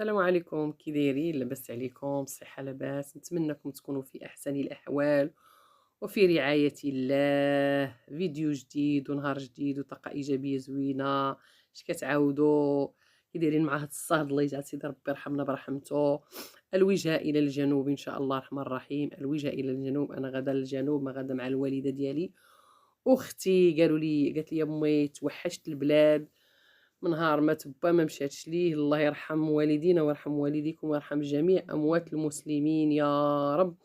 السلام عليكم، كي دايرين؟ لاباس عليكم؟ الصحة لاباس؟ نتمنىكم تكونوا في أحسن الأحوال وفي رعاية الله. فيديو جديد ونهار جديد وطاقة إيجابية زوينة. اش كتعاودوا؟ كي دايرين مع هاد الصهد؟ الله يجعل سيدي ربي يرحمنا برحمته. الوجهة إلى الجنوب إن شاء الله الرحمن الرحيم. الوجهة إلى الجنوب، أنا غدا للجنوب، ما غدا مع الوالدة ديالي. أختي قالت لي أمي توحشت البلاد من نهار ما تبا ما مشاتش ليه. الله يرحم والدينا ويرحم والديكم ويرحم جميع أموات المسلمين يا رب.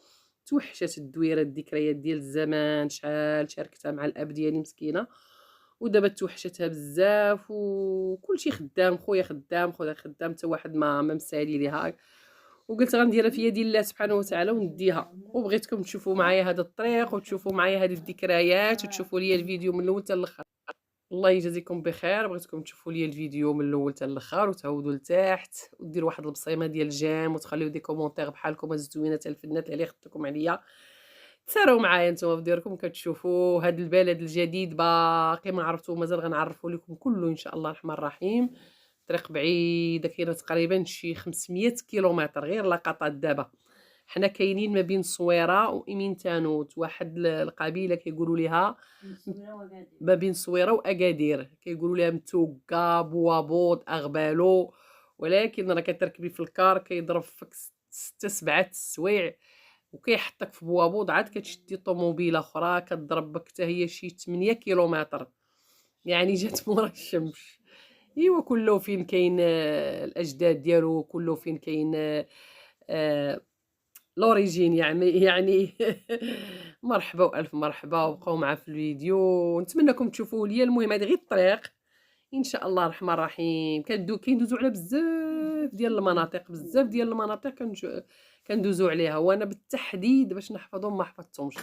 توحشت الدويرة، الذكريات ديال الزمان، شحال شاركتها مع الأب ديالي مسكينة، ودابا توحشتها بزاف. وكلشي خدام، خويا خدام، خويا خدام، حتى واحد ما مسالي ليها. وقلت غنديرها في يد الله سبحانه وتعالى ونديها. وبغيتكم تشوفوا معايا هذا الطريق وتشوفوا معايا هذه الذكريات وتشوفوا لي الفيديو من الاول حتى الاخر. الله يجازيكم بخير. بغيتكم تشوفوا لي الفيديو من الاول حتى الاخر وتعاودوا لتحت وديروا واحد البصيمه ديال جيم وتخليو دي كومونتير بحالكم الزوينات الفنات اللي خدتكم عليا. تساروا معايا نتوما في ديركم كتشوفوا هذا البلد الجديد باقي ما عرفتو، مازال غنعرفوا لكم كله ان شاء الله الرحمن الرحيم. طريق بعيده كاينه تقريبا شي 500 كيلومتر غير لقطات. دابا حنا كاينين ما بين صويره وإمين تانوت، واحد القبيله كيقولوا ليها ما بين صويره واكادير، كيقولوا ليها متوقه، بوابوط، اغبالو. ولكن راه كتركبي في الكار كيضرب فيك 6 7 السوايع وكيحطك في بوابوط، عاد كتشدي طوموبيله اخرى كتضرب بك حتى هي شي 8 كيلومتر، يعني جات مورا الشمس. ايوا كله فين كاين الاجداد ديالو، كله فين كاين لوريجين يعني مرحبا والف مرحبا، وبقاو معا في الفيديو ونتمنىكم تشوفوه ليا. المهم هذه غير الطريق ان شاء الله الرحمن الرحيم. كندوزو على بزاف ديال المناطق، بزاف ديال المناطق كندوزو عليها، وانا بالتحديد باش نحفظهم ما حفظتهمش.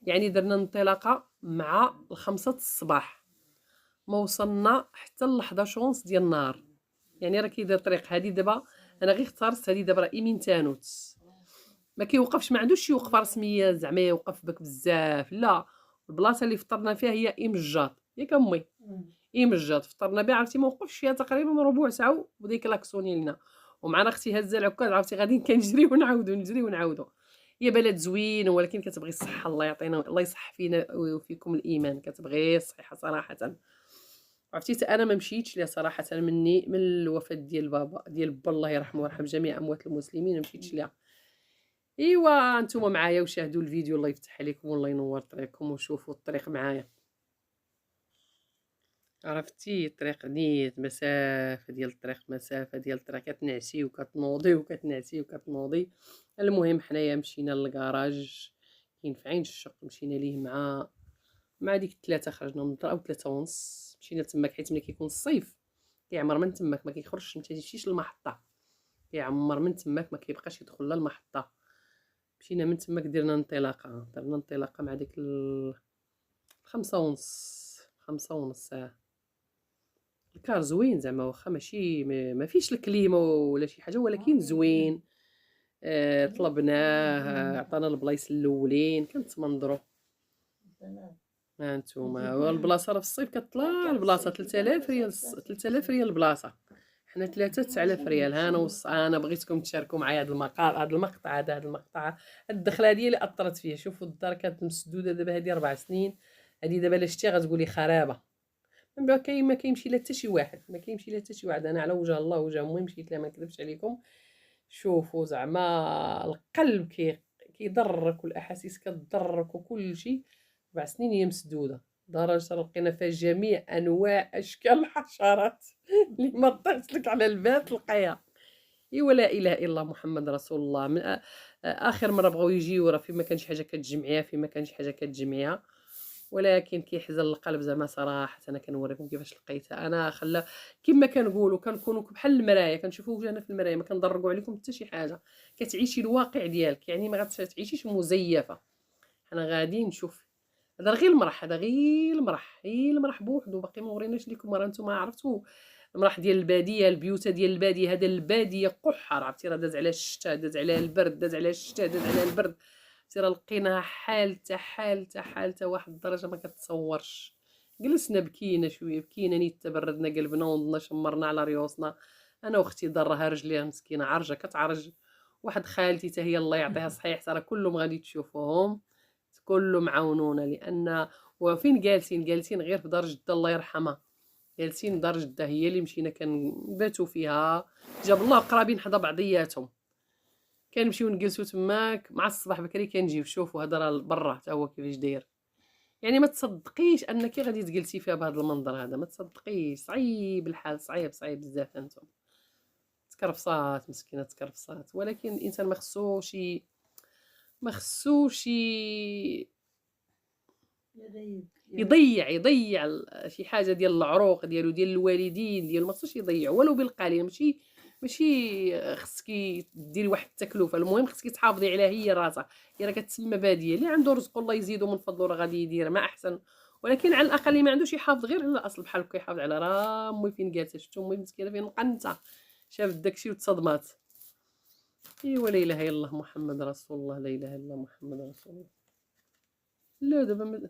يعني درنا انطلاقه مع 5 الصباح، ما وصلنا حتى ل 11 ونص ديال النهار. يعني راه كيدير طريق. هذه دابا انا غير اختارت هذه دابا، راه إيمين تانوت ما كيوقفش، ما عندوش شي وقفه رسميه زعما يوقف بك بزاف، لا. البلاصه اللي فطرنا فيها هي إمجاد، ياك امي؟ إمجاد فطرنا بها، عرفتي ما وقفش فيها تقريبا ربع ساعه وبدا يكلاكسوني لنا. ومعنا اختي هازه العكاز، عرفتي غاديين كنجريو ونعاودو نجري ونعاودو. هي بلد زوين ولكن كتبغي الصحه. الله يعطينا، الله يصح فينا وفيكم الايمان، كتبغي الصحه صراحه. عرفتي حتى انا ما مشيتش ليها صراحه، من الوفاه ديال بابا ديال با الله يرحمه ويرحم جميع اموات المسلمين، ما مشيتش ليها. ايوا نتوما معايا وشاهدوا الفيديو، الله يفتح عليكم والله ينور طريقكم وشوفوا الطريق معايا. عرفتي الطريق نيت مسافه ديال الطريق، مسافه ديال الطريق، كتنعسي وكتنوضي وكتنعسي وكتنوضي. المهم حنايا مشينا للكراج كاين في عين الشق، مشينا ليه مع ديك الثلاثه، خرجنا من الدار او 3 ونص. مشينا تماك حيت ملي كيكون الصيف كيعمر من تماك، ما كيخرجش، ما تمشيش للمحطه، كيعمر من تماك ما كيبقاش يدخل للمحطه. مشينا من تماك درنا انطلاقه مع ديك 5 ونص، 5 ونص ساعه. الكار زوين زعما، واخا ماشي ما فيش الكليمه ولا شي حاجه، ولكن زوين. طلبناه، عطانا البلايص الاولين كنتمنظروا. ها نتوما البلاصه راه في الصيف كطلع البلاصه 3000 ريال، 3000 ريال البلاصه. حنا 3 9000 ريال. ها انا انا بغيتكم تشاركوا معايا هذا المقطع. الدخله ديالي اثرت فيا. شوفوا الدار كانت مسدوده دابا هذه 4 سنين. هذه دابا لا شتي غتقولي خرابه. من بعد ما كيمشي لها حتى شي واحد، ما كيمشي لها حتى شي واحد. انا على وجه الله وجه امي مشيت لها، ما نكذبش عليكم. شوفوا زعما القلب كيضرك والاحاسيس كتضرك وكل شيء. 4 سنين هي مسدوده، درجه لقينا فيها جميع انواع اشكال الحشرات اللي ما طيحت لك على الباب تلقايها. ايوا لا اله الا الله محمد رسول الله. من اخر مره بغاو يجيو راه فين ما كان شي حاجه كتجمعيها، فين ما كان شي حاجه كتجمعيها. ولكن كيحزن القلب زعما صراحه. انا كنوريكم كيفاش لقيتها. انا خلا كما كنقولوا كنكونوا بحال المرايه، كنشوفوا وجهنا في المرايه، ما كنضرقوا عليكم حتى شي حاجه. كتعيشي الواقع ديالك، يعني ما غتعيشيش مزيفه. حنا غادي نشوف. هذا غير المرح، هذا غير المرح، غير المرح بوحدو، باقي ما وريناش لكم. راه نتوما عرفتوا المرح ديال الباديه، البيوت ديال الباديه. هذا الباديه قحر، عرفتي راه داز على الشتا، داز على البرد، داز على الشتا، داز على البرد. راه لقيناها حالته واحد الدرجه ما كتصورش. جلسنا بكينا شويه، بكينا نيت تبردنا قلبنا ونضنا شمرنا على ريوسنا. انا واختي ضرها رجليها مسكينه عرجه كتعرج. واحد خالتي حتى هي الله يعطيها الصحيح ترى كلهم غادي تشوفوهم كلهم عاونونا، لان وفين جالسين غير في دار جده الله يرحمها. جالسين دار جده هي اللي مشينا كنباتوا فيها، جاب الله قرابين حدا بعضياتهم. كنمشيو نجلسوا تماك مع الصباح بكري كنجيو شوفوا هذا راه برا حتى هو كيفاش داير. يعني ما تصدقيش انك غادي تجلسي فيها بهذا المنظر هذا، ما تصدقيش، صعيب الحال، صعيب بزاف انتم. تكرفصات مسكينه تكرفصات، ولكن الانسان ما خصوش يضيع شي حاجه ديال العروق ديالو ديال الوالدين ديالو، ما خصوش يضيع ولو بالقليل. ماشي خصك ديري واحد التكلفه، المهم خصك تحافظي عليها هي راسها. هي راه كتسمى باديه، اللي عنده رزق الله يزيدو من فضله راه غادي يدير ما احسن. ولكن على الاقل اللي ما عندوش يحافظ غير على الاصل بحال هكا، يحافظ على راه امي فين جالسه، شفتو امي مسكينه فين مقنته، شافت داكشي وتصدمات. ايوا لا اله الا الله محمد رسول الله، لا اله الا الله محمد رسول الله. لا دابا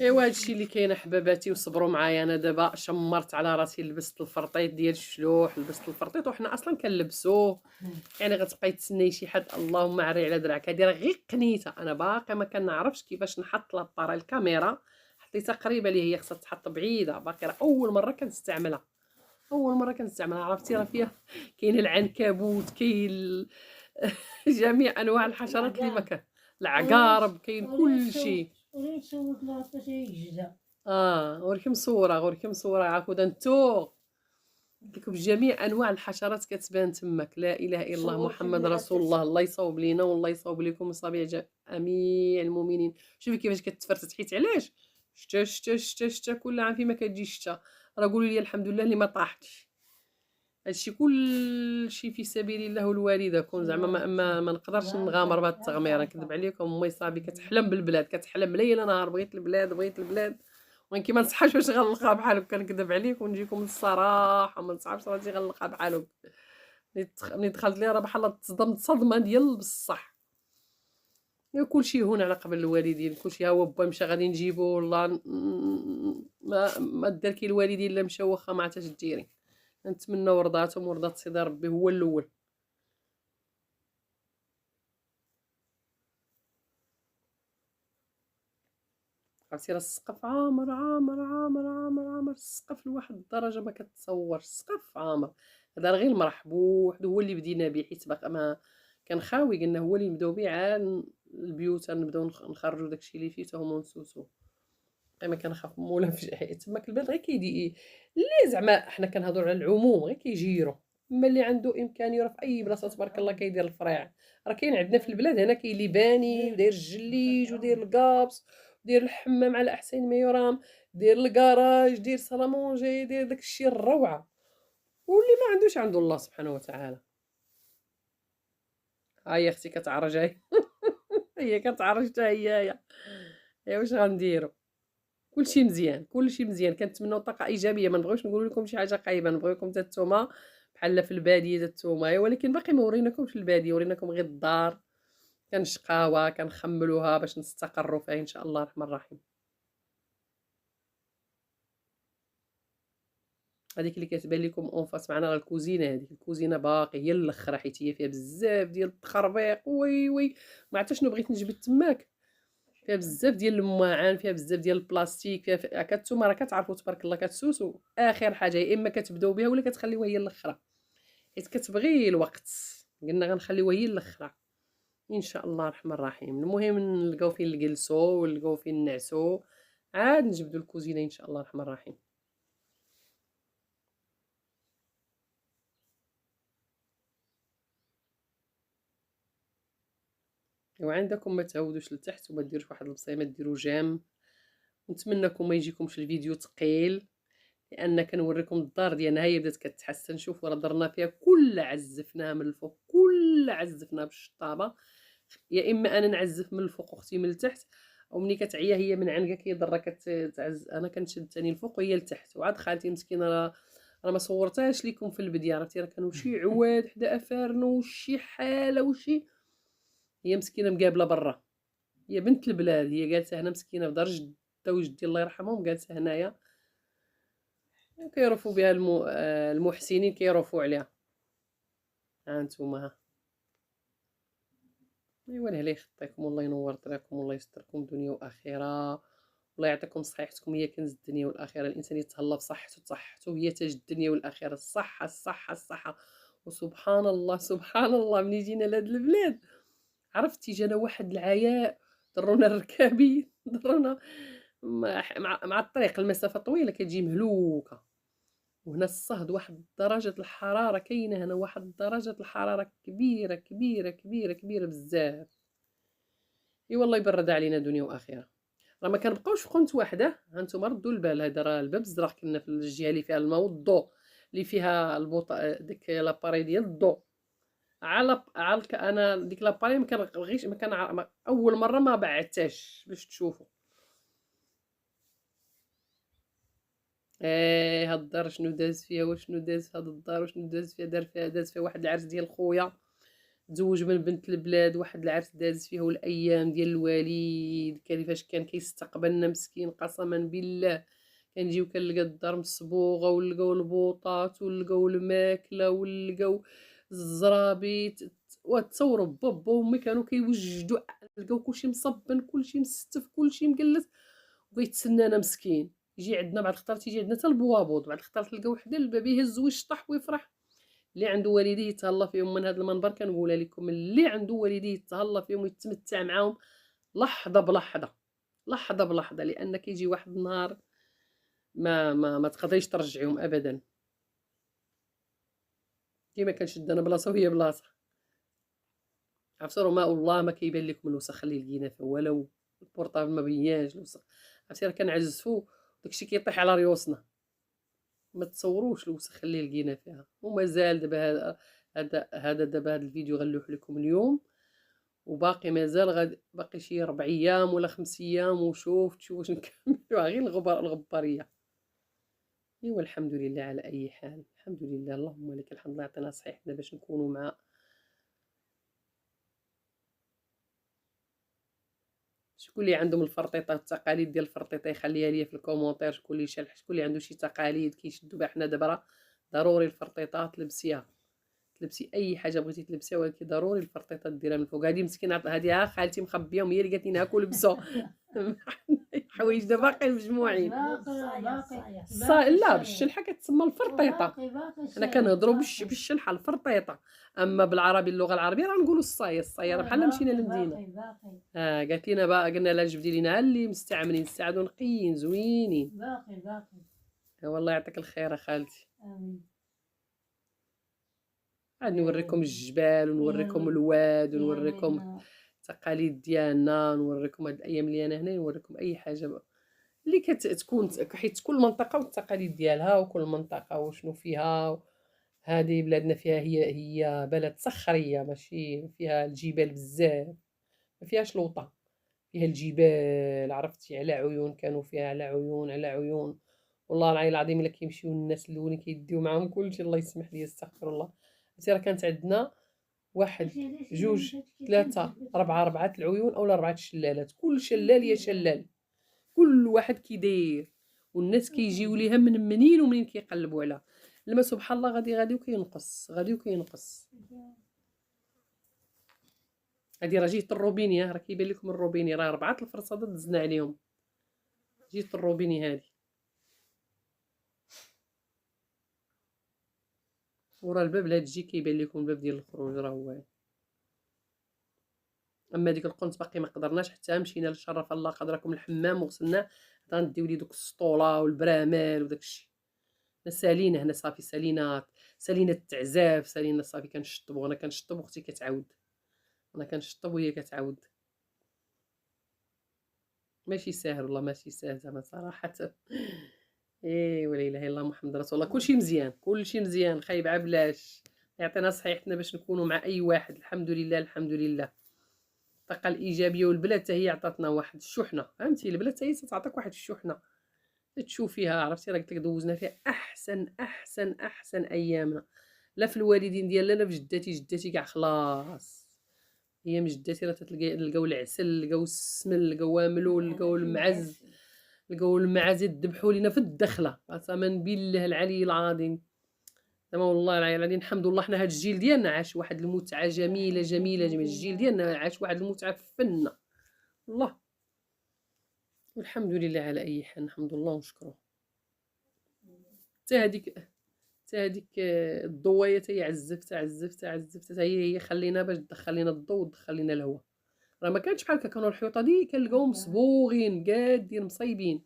ايوا هادشي اللي كاين احباباتي، وصبروا معايا. انا دابا شمرت على راسي، لبست الفرطيط ديال الشلوح، لبست الفرطيط وحنا اصلا كنلبسوه. يعني غتبقاي تسناي شي حد، اللهم عري على دراعك. هادي راه غير قنيته، انا باقي ما كنعرفش كيفاش نحط لابارا الكاميرا. حطيتها قريبه لي، هي خصها تحط بعيده، باقي راه اول مره كنستعملها. عرفتي راه فيها كاين العنكبوت، كاين جميع انواع الحشرات اللي ما كان، العقارب، كاين كل شيء. غوركي مصوره عافوا انتو لكم جميع انواع الحشرات كتبان تماك. لا اله الا الله محمد رسول الله. الله يصوب لينا والله يصوب لكم اصابع جميع المؤمنين. شوفي كيفاش كتفرتت، حيت علاش شتا كل عام فيما كتجي الشتا. راه قولوا لي الحمد لله اللي ما طاحتش. هادشي كلشي في سبيل الله والوالده كون زعما ما نقدرش نغامر بهاد التغميره، نكذب عليكم. امي صاحبي كتحلم بالبلاد، كتحلم ليل نهار، بغيت البلاد. ولكن ما نصحاش باش غنلقاها بحال هكا، نكذب عليكم ونجيكم الصراحه، ما نصحابش راسي غنلقاها بحال هكا. ملي دخلت ليها راه بحال تصدمت صدمه ديال بصح. كلشي هون على قبل الوالدين، كلشي ها هو با مشى غادي نجيبو، والله ما دار كي الوالدين الا مشاو واخا ما عرفتش ديري. نتمنى رضاتهم ورضات سيدي ربي هو الاول. عرفتي راه السقف عامر السقف لواحد الدرجه ما كتصورش. السقف عامر، هذا غير المرح بوحدو هو اللي بدينا به، حيت باقي ما كان خاوي. قلنا هو اللي نبداو به عاد البيوت نبداو نخرجوا داكشي اللي فيه حتى هما ونسوسو. ما كنخاف مولا في تماك البلاد غير كيدي اللي زعما حنا كنهضروا على العموم غير كيجيروا. اما اللي عنده امكانيه راه في اي بلاصه تبارك الله كيدير الفريع. راه كاين عندنا في البلاد هنا كاين اللي باني وداير الجليج وداير الكابس وداير الحمام على احسن ما يرام، داير الكراج، داير صالامونجي، داير داكشي الروعه. واللي ما عندوش عنده الله سبحانه وتعالى. ها هي اختي كتعرج هاي هي كتعرج حتى هي. ايوا واش غنديروا؟ كلشي مزيان. كنتمناو طاقه ايجابيه، ما نبغيوش نقول لكم شي حاجه خايبه، نبغيكم حتى نتوما بحال في الباديه حتى نتوما. ولكن باقي ما وريناكمش الباديه، وريناكم غير الدار كنشقاوها كنخملوها باش نستقروا فيها ان شاء الله الرحمن الرحيم. هذيك اللي كتبان لكم اون فاس معنا راه الكوزينه. هذيك الكوزينه باقي هي الاخر، حيت هي فيها بزاف ديال التخربيق. وي ما عرفت شنو بغيت نجبد تماك. فيها بزاف ديال الماعن، فيها بزاف ديال البلاستيك، فيها كنتوما راه كتعرفوا تبارك الله كتسوسوا اخر حاجه يا اما كتبداو بها ولا كتخليوها هي الاخرى، حيت كتبغي الوقت. قلنا غنخليوها هي الاخرى ان شاء الله الرحمن الرحيم. المهم نلقاو فين نجلسوا ونلقاو فين نعسوا، عاد نجبدوا الكوزينه ان شاء الله الرحمن الرحيم. وعندكم ما تعودوش لتحت وما ديروش واحد البصيمه، ديروا جام. نتمنىكم ما يجيكمش الفيديو ثقيل، لان كنوريكم الدار ديالنا هي بدات كتحسن. شوفوا راه درنا فيها كل عزفناها من الفوق، كل عزفناها بالشطابه. يا اما انا نعزف من الفوق واختي من التحت، او ملي كتعيا هي من عنقه كيضرها كتعز، انا كنشد ثاني الفوق وهي لتحت. وعاد خالتي مسكينه راه ما صورتهاش لكم في البدايه، عرفتي راه كانوا شي عواد حدا افارنو وشي حاله وشي. هي مسكينه مقابله برا، هي بنت البلاد، هي جالسه هنا مسكينه في دار جده وجدي الله يرحمهم، جالسه هنايا. كيرفوا بها المحسنين كيرفوا عليها. ها نتوما ها. ايوا الله يخطيكم والله ينور طريقكم والله يستركم دنيا واخره، والله يعطيكم صحيحتكم هي كنز الدنيا والاخره. الانسان يتهلا بصحته، صحته هي تاج الدنيا والاخره. الصحه الصحه الصحه. وسبحان الله سبحان الله ملي جينا لهاد البلاد عرفتي جانا واحد العياء، ضرونا الركابين ضرونا مع الطريق المسافه طويله كتجي مهلوكه. وهنا الصهد واحد درجة الحرارة كاينة هنا، واحد درجة الحرارة كبيرة كبيرة كبيرة كبيرة بزاف. اي والله يبرد علينا دنيا واخرة. راه ما كنبقاوش في قنت واحدة. هانتوما ردوا البال، هذا راه الباب الزرق كنا في الجهة اللي فيها الماء والضوء، اللي فيها ديك لاباري ديال الضوء. على انا ديك لاباري ما كنغيش ما كان اول مرة ما بعتهاش باش تشوفوا. هاد الدار شنو داز فيها، وشنو داز في هاد الدار، وشنو داز فيها. داز فيها واحد العرس ديال خويا، تزوج من بنت البلاد، واحد العرس داز فيه والايام ديال الوليد كيفاش كان كيستقبلنا مسكين قسما بالله. كنجيو كنلقى الدار مصبوغه، ونلقاو البوطات، ونلقاو الماكله، ونلقاو الزرابيط. وتصوروا بابا وامي كانوا كيوجدوا، لقاو كلشي مصبن، كلشي مستف، كلشي مجلس، وكيتسنانا مسكين. يجي عندنا بعد الخطرات تيجي عندنا حتى البوابوط، بعد الخطرات تلقاو حدا الباب يهز ويشطح ويفرح. اللي عنده والديه يتهلا فيهم من هذا المنبر كنقولها لكم، اللي عنده والديه يتهلا فيهم ويتمتع معاهم لحظه بلحظه، لحظه بلحظه، لان كيجي واحد النهار ما تقدريش ترجعيهم ابدا. كيما كنشد انا بلاصه وهي بلاصه. عرفتي راه ماء الله ما كيبان لكم الوسخ اللي لقينا فيه، ولو البورطابل ما بيناش الوسخ. عرفتي راه كنعزفو داكشي كيطيح على ريوسنا، ما تصوروش الوسخ اللي لقينا فيها. ومازال دابا هذا دابا هذا الفيديو غنلوح لكم اليوم، وباقي مازال باقي شي 4 ايام ولا 5 ايام وشوف واش نكملوها غير الغباريه. ايوا الحمد لله على اي حال، الحمد لله اللهم لك الحمد. الله يعطينا صحيحنا باش نكونوا مع شكون اللي عندهم الفرطيطه والتقاليد ديال الفرطيطه يخليها ليا في الكومونتير. شكون اللي شالح، شكون اللي عنده شي تقاليد كيشدوا بها. حنا دابا ضروري الفرطيطه تلبسيها، تلبسي اي حاجه بغيتي تلبسيها، ولكن ضروري الفرطيطه ديرها من فوق. هذه مسكينه هذه خالتي مخبيهم، هي اللي قالت لي هاكو لبسوا حوايجنا باقي مجموعين. لا بالشلحه كتسمى الفرطيطه، حنا كنهضروا بالشلحه الفرطيطه. اما بالعربي اللغه العربيه راه نقولوا الصايه. الصايه راه بحال مشينا للمدينه. قالت لنا بقى، قلنا لها جبدي لينا اللي مستعملين السعد ونقيين زوينين. باقي والله يعطيك الخير اخالتي. عاد نوريكم الجبال، ونوريكم الواد، ونوريكم التقاليد ديالنا، نوريكم هاد الايام اللي انا هنا، نوريكم اي حاجه اللي كتكون، حيت كل منطقه والتقاليد ديالها، وكل منطقه وشنو فيها. هذه بلادنا فيها هي بلد صخريه، ماشي فيها الجبال بزاف، ما فيهاش لوطه، فيها الجبال. عرفتي على عيون، كانوا فيها على عيون على عيون. والله العلي العظيم الا كيمشيو الناس الاولين كيديو معاهم كلشي. الله يسمح لي استغفر الله. عرفتي راه كانت عندنا واحد جوج ثلاثة ربعة العيون أو 4 الشلالات، كل شلال يا شلال، كل واحد كيداير، والناس كيجيو ليها من منين ومنين كيقلبوا عليها. الماء سبحان الله غادي وكينقص، غادي وكينقص. هادي راه جهة الروبيني، راه كيبان لكم الروبيني، راه 4 الفرصادات دزنا عليهم. جهة الروبيني هادي، وراه الباب لهاد الجي كيبان لكم الباب ديال الخروج راه هو. اما ديك القنت باقي ما قدرناش، حتى مشينا للشرف الله قدركم الحمام وغسلناه، غنديو ليه دوك السطوله والبرامال وداكشي. سالينا هنا صافي، سالينا التعزاف، سالينا صافي. كنشطبو، انا كنشطب واختي كتعاود، انا كنشطب وهي كتعاود. ماشي ساهل والله، ماشي ساهل زعما صراحه. ايه ولا اله الا الله محمد رسول الله. كلشي مزيان، كلشي مزيان، خايب عبلاش. يعطينا صحيحتنا باش نكونوا مع اي واحد. الحمد لله الحمد لله. الطاقه الايجابيه، والبلاد حتى هي عطاتنا واحد الشحنه، فهمتي؟ البلاد حتى هي تعطيك واحد الشحنه تشوفيها. عرفتي راه قلت لك دوزنا فيها احسن ايامنا، لا في الوالدين ديالنا لا في جداتي كاع خلاص. هي من جداتي راه تلقاو العسل، لقاو السمن، لقاو واملو، لقاو المعز، لقاو المعازي ذبحوا لينا في الدخله، قسما بالله العلي العظيم. زعما والله العلي العظيم الحمد لله حنا هاد الجيل ديالنا عاش واحد المتعه جميله جميله جميله، الجيل ديالنا عاش واحد المتعه فنه والله. والحمد لله على اي حال، نحمد الله ونشكره. حتى هذيك الضويه تاهي عزفتها عزفتها عزفتها، هي خلينا باش تدخل لنا الضو وتدخل لنا الهواء. راه ما كانش بحال هكا، كانوا الحيوطه دي كنلقاوهم مصبوغين قادين مصايبين.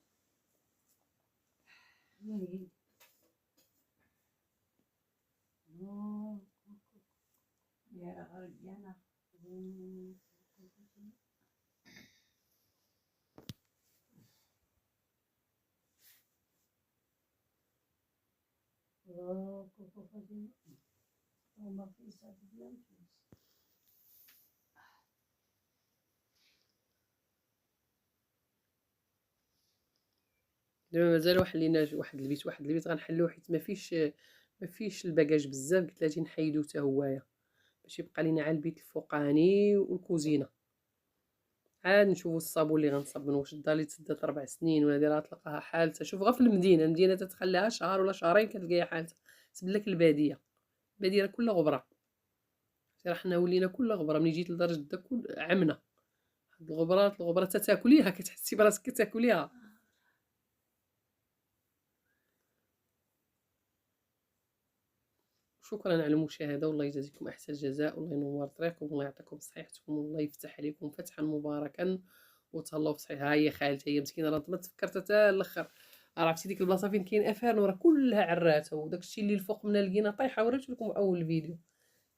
دابا مازال واحد البيت غنحلوه، حيت ما فيش الباكاج بزاف. قلت لها اجي نحيدو حتى هوايا باش يبقى لينا على البيت الفوقاني والكوزينه. عاد نشوفو الصابون اللي غنصبنو، واش الدار اللي تسدات 4 سنين ولا ديرها تلقاها حالتها. شوف غير في المدينه تتخليها شهر ولا شهرين كتلقاها حالتها. سبلك الباديه راه كلها غبره. راه حنا ولينا كلها غبره، ملي جيت لدار جده كل عمنا هاد الغبره تاكليها كتحسي براسك كتاكليها. شكرا على المشاهده، والله يجازيكم احسن الجزاء، والله ينور طريقكم، والله يعطيكم صحتكم، والله يفتح عليكم فتحا مباركا وتهلاو في صحيح. ها هي خالتي، هي مسكينه راه ما تفكرت حتى الاخر. عرفتي ديك البلاصه فين كاين افارن وراه كلها عراته، وداكشي اللي الفوق منها لقينا طايحه، وريت لكم اول الفيديو.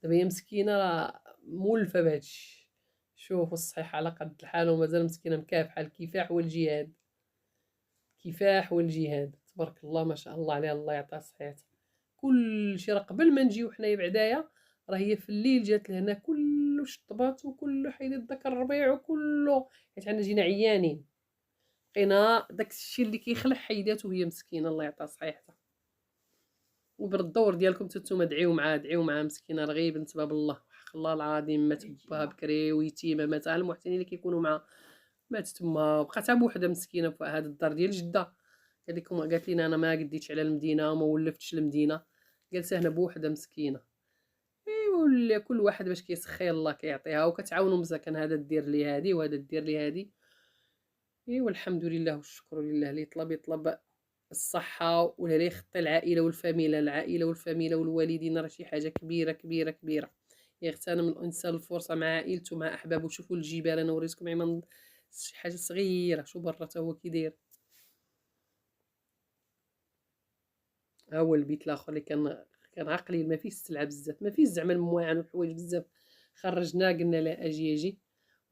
دابا هي مسكينه راه مولفه بهادشي. شوفوا الصحيحه على قد الحال، ومازال مسكينه مكافحه. الكفاح والجهاد، الكفاح والجهاد، تبارك الله ما شاء الله عليها، الله يعطيها صحيحتها. كلشي راه قبل ما نجيو حنايا بعدايا، راه هي في الليل جات لهنا كله شطبات وكله حيدت داك الربيع وكله، حيت حنا جينا عيانين. بقينا داكشي اللي كيخلع حيداتو هي مسكينه، الله يعطيها صحيحتها. وبالدور ديالكم نتوما دعيو معها مسكينه، راه غير بنت باب الله، حق الله العظيم مات باها بكري ويتيمه، مات المحسنين اللي كيكونوا معها ماتت تما، بقات بوحدها مسكينه في هاد الدار ديال جده. قالت لينا انا ما قديتش على المدينه وما ولفتش المدينه، جالسه هنا بوحدها مسكينه. ايوا ولا كل واحد باش كيسخي الله كيعطيها، وكتعاونوا مساكن، هذا دير لي هادي وهذا دير لي هادي. ايوا الحمد لله والشكر لله. اللي يطلب الصحه، ولا لا يخطي العائله والفاميله والوالدين، راه شي حاجه كبيره كبيره كبيره. يغتنم الانسان الفرصه مع عائلته مع احبابه. شوفوا الجبال، انا وريتكم عمن شي حاجه صغيره، شو برا تا هو كي داير. ها هو البيت الاخر اللي كان عقلي ما فيش السلعه بزاف، ما فيش زعما المواعن والحوايج بزاف. خرجناه قلنا لا اجي،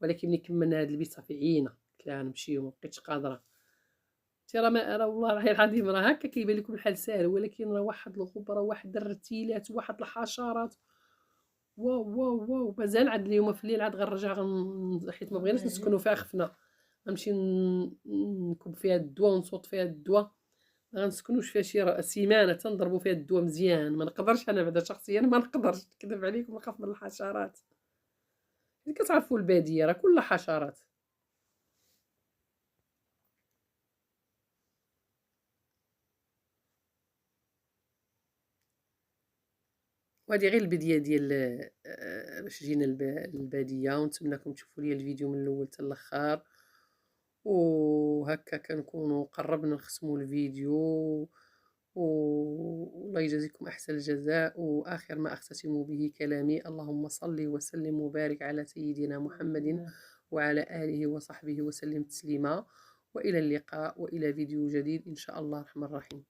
ولكن ملي كملنا هذا البيت صافي عيينا، قلت لها نمشيو ما بقيتش قادره. تي راه ما راه والله راه العظيم راه هكا كيبان لكم الحال ساهل، ولكن راه واحد الغبره، واحد الرتيلات، واحد الحشرات. واو واو واو. مازال عاد اليوم في الليل عاد غنرجع حيت ما بغيناش نسكنوا فيها، خفنا غنمشي نكب فيها الدواء ونصوت فيها الدواء. ما غنسكنوش فيها شي سيمانه تنضربوا فيها الدواء مزيان. ما نقدرش انا بعدا شخصيا، ما نقدرش نكذب عليكم، نخاف من الحشرات. كتعرفوا الباديه راه كلها حشرات. وهذه غير البدايه ديال باش جينا للباديه، ونتمنىكم تشوفوا لي الفيديو من الاول حتى الاخر. وهكا كنكونوا قربنا نختموا الفيديو. والله يجازيكم احسن الجزاء. واخر ما اختتم به كلامي، اللهم صل وسلم وبارك على سيدنا محمد وعلى اله وصحبه وسلم تسليما. والى اللقاء، والى فيديو جديد ان شاء الله الرحمن الرحيم.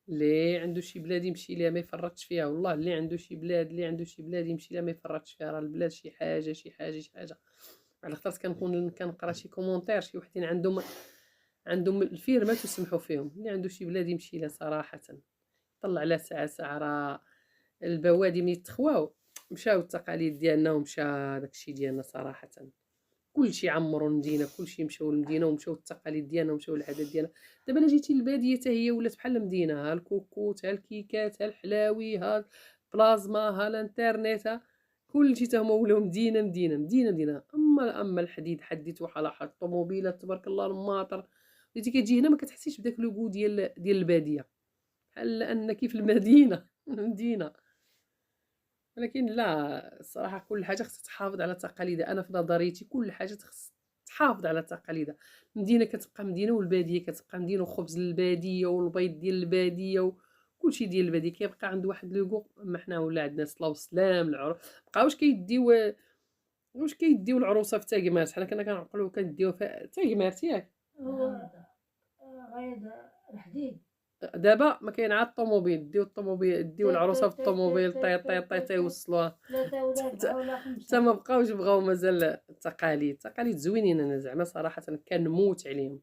اللي عنده شي بلاد يمشي ليها ما يفرطش فيها، والله اللي عنده شي بلاد يمشي ليها ما يفرطش فيها. راه البلاد شي حاجه شي حاجه شي حاجه. على خاطر كنقرا شي كومونتير، شي وحدين عندهم الفيرمات وسمحوا فيهم. اللي عنده شي بلاد يمشي لها صراحه، طلع على ساعه راه البوادي ملي تخواو مشاو التقاليد ديالنا ومشى داكشي ديالنا صراحة. كلشي عمرو المدينة، كلشي مشاو للمدينة ومشاو التقاليد ديالنا ومشاو العادات ديالنا. دابا الا جيتي للبادية حتى هي ولات بحال المدينة، ها الكوكوت ها الكيكات ها الحلاوي ها البلازما ها الانترنت ها كلشي تا هما ولاو مدينة مدينة مدينة مدينة. أما الحديد حديتو على حد الطوموبيلات تبارك الله الماطر، وليتي كتجي هنا ما كتحسيش بداك لوغو ديال البادية بحال أنكي في المدينة المدينة. ولكن لا الصراحة كل حاجة خصها تحافظ على تقاليدها. أنا في نظريتي كل حاجة خص تحافظ على تقاليدها. المدينة كتبقى مدينة والبادية كتبقى مدينة، وخبز البادية والبيض ديال البادية وكلشي ديال البادية كيبقى عنده واحد لوغو. أما حنا ولا عندنا صلاة وسلام مبقاوش كيديو العروسة في تاقمارت. حنا كنا كنعقلو كنديوها في تاقمارت ياك. هو غايد الحديد دابا ما كاين عاد الطوموبيل، ديو العروسة في تي تي الطوموبيل تي طي تي طي طي تي طي تي يوصلوها. 3 ولا 4 ولا حتى 5. ما بقاوش بغاو مازال التقاليد زوينين. انا زعما صراحة كنموت عليهم،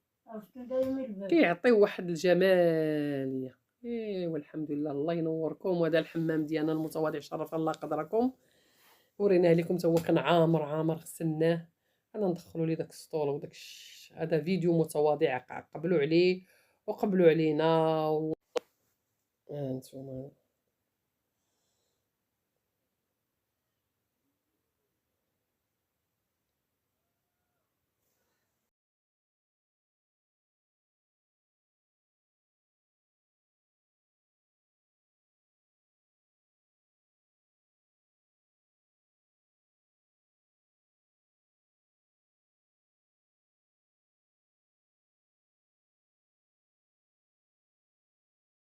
شنو داير من الباب كيعطيو واحد الجمالية. ايوا الحمد لله الله ينوركم. وهذا الحمام ديالنا المتواضع شرف الله قدركم. وريناه لكم تا هو كان عامر غسلناه. انا ندخلوا لي داك السطول وداك هذا فيديو متواضع قبلوا عليه وقبلوا علينا. هانتوما